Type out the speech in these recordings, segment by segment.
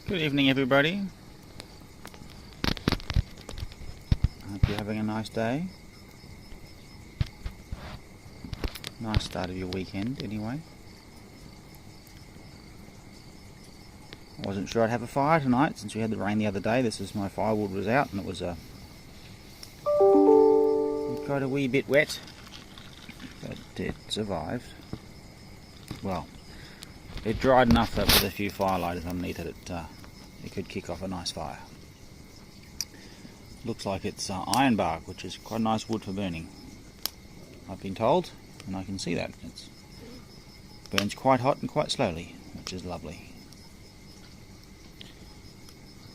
Good evening, everybody. Hope you're having a nice day. Nice start of your weekend, anyway. I wasn't sure I'd have a fire tonight since we had the rain the other day. My firewood was out and it got a wee bit wet, but it survived. Well, it dried enough that with a few firelighters underneath it, it could kick off a nice fire. Looks like it's ironbark, which is quite a nice wood for burning, I've been told, and I can see that. It burns quite hot and quite slowly, which is lovely.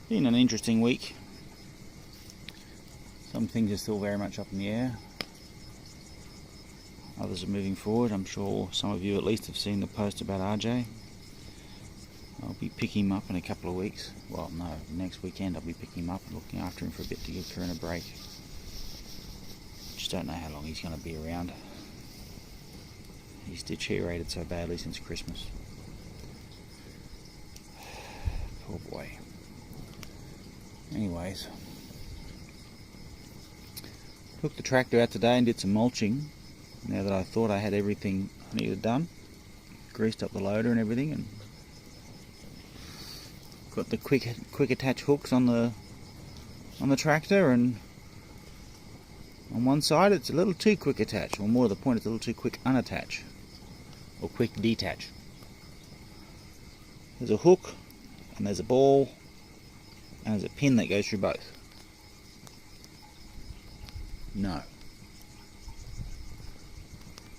Been an interesting week. Some things are still very much up in the air. Others are moving forward. I'm sure some of you at least have seen the post about RJ. I'll be picking him up in a couple of weeks. Well, no, next weekend I'll be picking him up and looking after him for a bit to give Karen a break. Just don't know how long he's going to be around. He's deteriorated so badly since Christmas. Poor boy. Anyways, took the tractor out today and did some mulching. Now that I thought I had everything I needed done, greased up the loader and everything, and got the quick attach hooks on the tractor, and on one side it's a little too quick attach, or more to the point, it's a little too quick unattach, or quick detach. There's a hook, and there's a ball, and there's a pin that goes through both. No.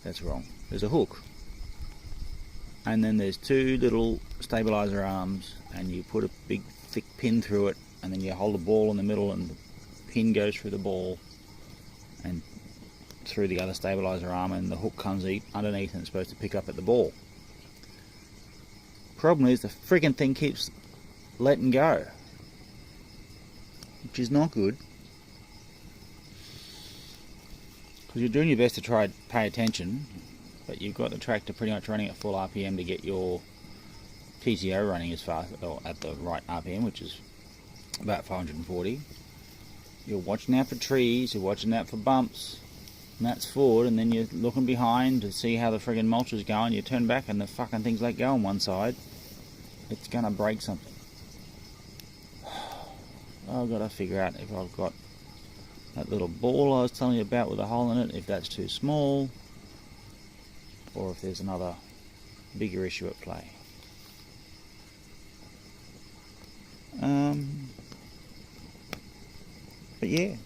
That's wrong. There's a hook, and then there's two little stabilizer arms, and you put a big thick pin through it, and then you hold a ball in the middle, and the pin goes through the ball and through the other stabilizer arm, and the hook comes underneath and it's supposed to pick up at the ball. Problem is the friggin' thing keeps letting go, which is not good. Because you're doing your best to try to pay attention, but you've got the tractor pretty much running at full RPM to get your PTO running as fast, or at the right RPM, which is about 540. You're watching out for trees, you're watching out for bumps, and that's forward, and then you're looking behind to see how the friggin' mulch is going. You turn back and the fucking thing's let go on one side. It's gonna break something. I've got to figure out if I've got that little ball I was telling you about with a hole in it, if that's too small, or if there's another bigger issue at play. But yeah,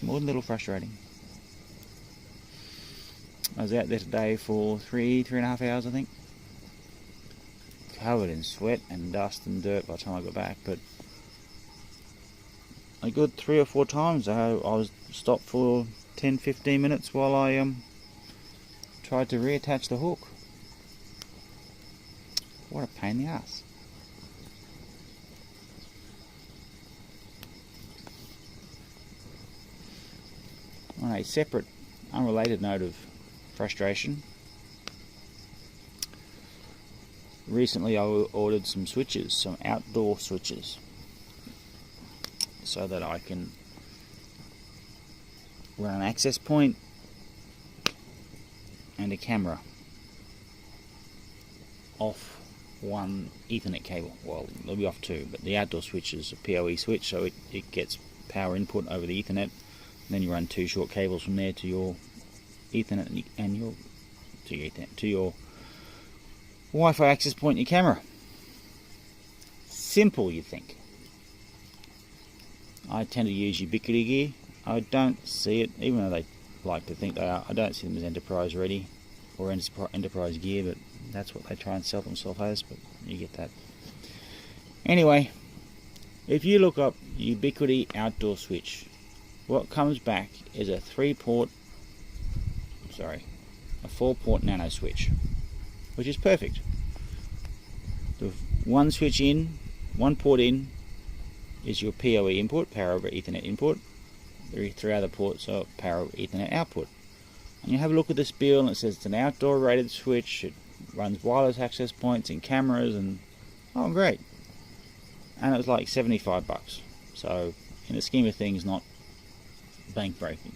more than a little frustrating. I was out there today for three and a half hours, I think. Covered in sweat and dust and dirt by the time I got back, but a good 3 or 4 times I was stopped for 10-15 minutes while I tried to reattach the hook. What a pain in the ass. On a separate, unrelated note of frustration, recently I ordered some switches, some outdoor switches, so that I can run an access point and a camera off one Ethernet cable. Well, they'll be off two, but the outdoor switch is a PoE switch, so it gets power input over the Ethernet, and then you run 2 short cables from there to your Ethernet and to your Wi-Fi access point and your camera. Simple, you think. I tend to use Ubiquiti gear. I don't see it, even though they like to think they are, I don't see them as enterprise ready or enterprise gear, but that's what they try and sell themselves as, but you get that. Anyway, if you look up Ubiquiti outdoor switch, what comes back is a 4-port nano switch, which is perfect. The one switch in, one port in, is your PoE input, power over Ethernet input. The 3 other ports are power over Ethernet output. And you have a look at this bill and it says it's an outdoor rated switch, it runs wireless access points and cameras, and oh great. and it was like $75. So in the scheme of things, not bank breaking.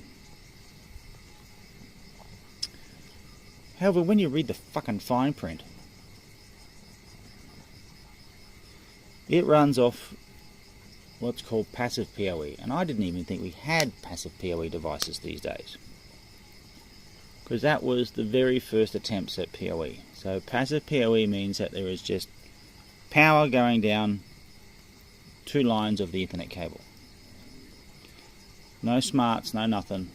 However, when you read the fucking fine print, it runs off what's called passive PoE, and I didn't even think we had passive PoE devices these days, because that was the very first attempts at PoE. So passive PoE means that there is just power going down two lines of the Ethernet cable. No smarts, no nothing,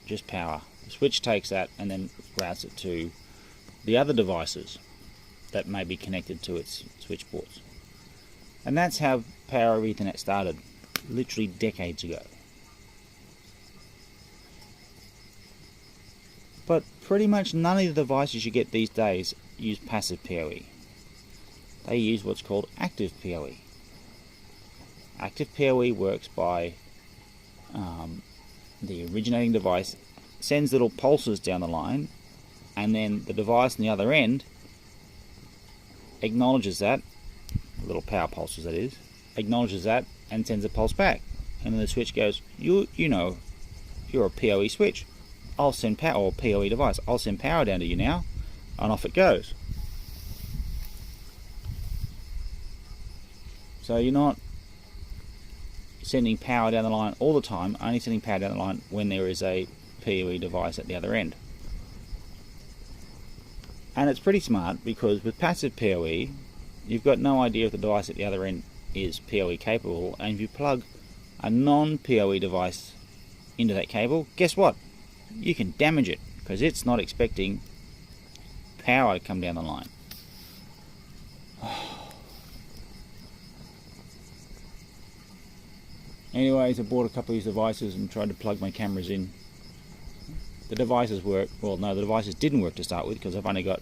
just power. The switch takes that and then routes it to the other devices that may be connected to its switch ports. And that's how Power over Ethernet started, literally decades ago. But pretty much none of the devices you get these days use passive PoE. They use what's called active PoE. Active PoE works by the originating device sends little pulses down the line, and then the device on the other end acknowledges that, little power pulses that is, acknowledges that and sends a pulse back. And then the switch goes, you know, you're a PoE switch. I'll send power, or PoE device, I'll send power down to you now, and off it goes. So you're not sending power down the line all the time, only sending power down the line when there is a PoE device at the other end. And it's pretty smart, because with passive PoE, you've got no idea if the device at the other end is PoE capable, and if you plug a non-PoE device into that cable, guess what? You can damage it, because it's not expecting power to come down the line. Anyways, I bought a couple of these devices and tried to plug my cameras in. The devices work, well no, the devices didn't work to start with, because I've only got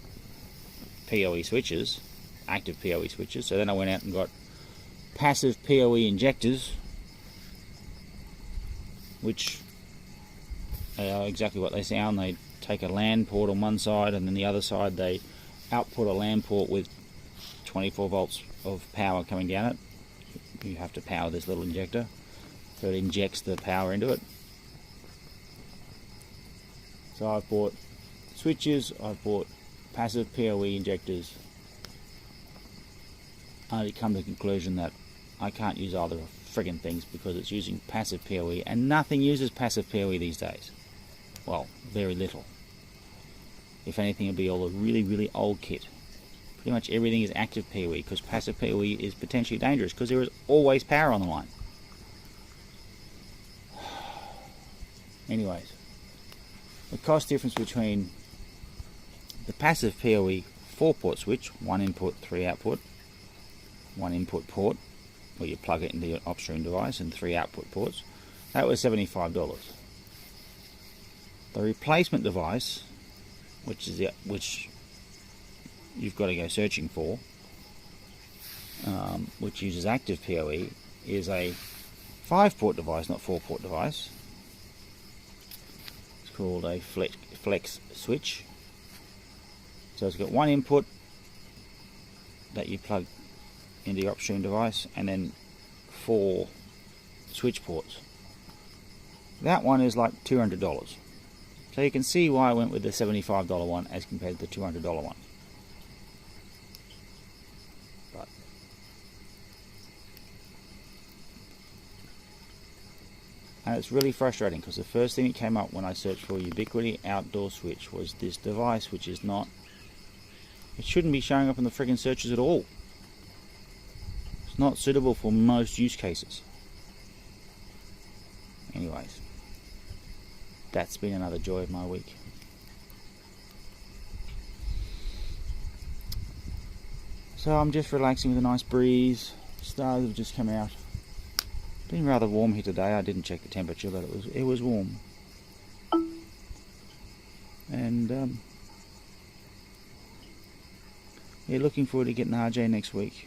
PoE switches, active PoE switches. So then I went out and got passive PoE injectors, which are exactly what they sound. They take a LAN port on one side, and then the other side they output a LAN port with 24 volts of power coming down it. You have to power this little injector, so it injects the power into it. So I've bought switches, I've bought passive PoE injectors. I come to the conclusion that I can't use either friggin' things, because it's using passive PoE, and nothing uses passive PoE these days. Well, very little. If anything, it'll be all a really, really old kit. Pretty much everything is active PoE, because passive PoE is potentially dangerous, because there is always power on the line. Anyways, the cost difference between the passive PoE 4-port switch, 1 input, 3 output, 1 input port, where you plug it into your upstream device, and 3 output ports, that was $75. The replacement device, which you've got to go searching for, which uses active PoE, is a 5-port device, not 4-port device. It's called a flex switch. So it's got 1 input that you plug into your upstream device, and then 4 switch ports. That one is like $200. So you can see why I went with the $75 one as compared to the $200 one. But and it's really frustrating, because the first thing that came up when I searched for Ubiquiti outdoor switch was this device, which is not, it shouldn't be showing up in the friggin' searches at all. It's not suitable for most use cases. Anyways, that's been another joy of my week. So I'm just relaxing with a nice breeze. Stars have just come out. Been rather warm here today. I didn't check the temperature, but it was warm. And yeah, looking forward to getting RJ next week.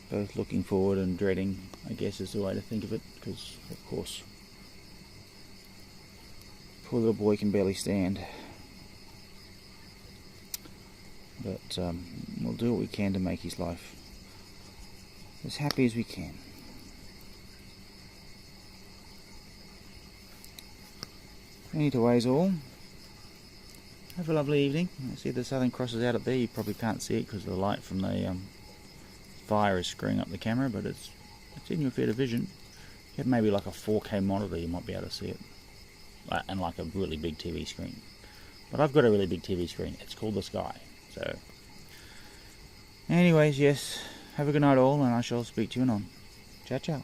Both looking forward and dreading, I guess, is the way to think of it, because of course poor little boy can barely stand. But we'll do what we can to make his life as happy as we can. Anyways, all, have a lovely evening. I see the Southern Cross is out up there. You probably can't see it because the light from the fire is screwing up the camera, but it's in your field of vision. You have maybe like a 4K monitor, you might be able to see it, and like a really big TV screen. But I've got a really big TV screen. It's called the sky. So, anyways, yes, have a good night all, and I shall speak to you anon. Ciao, ciao.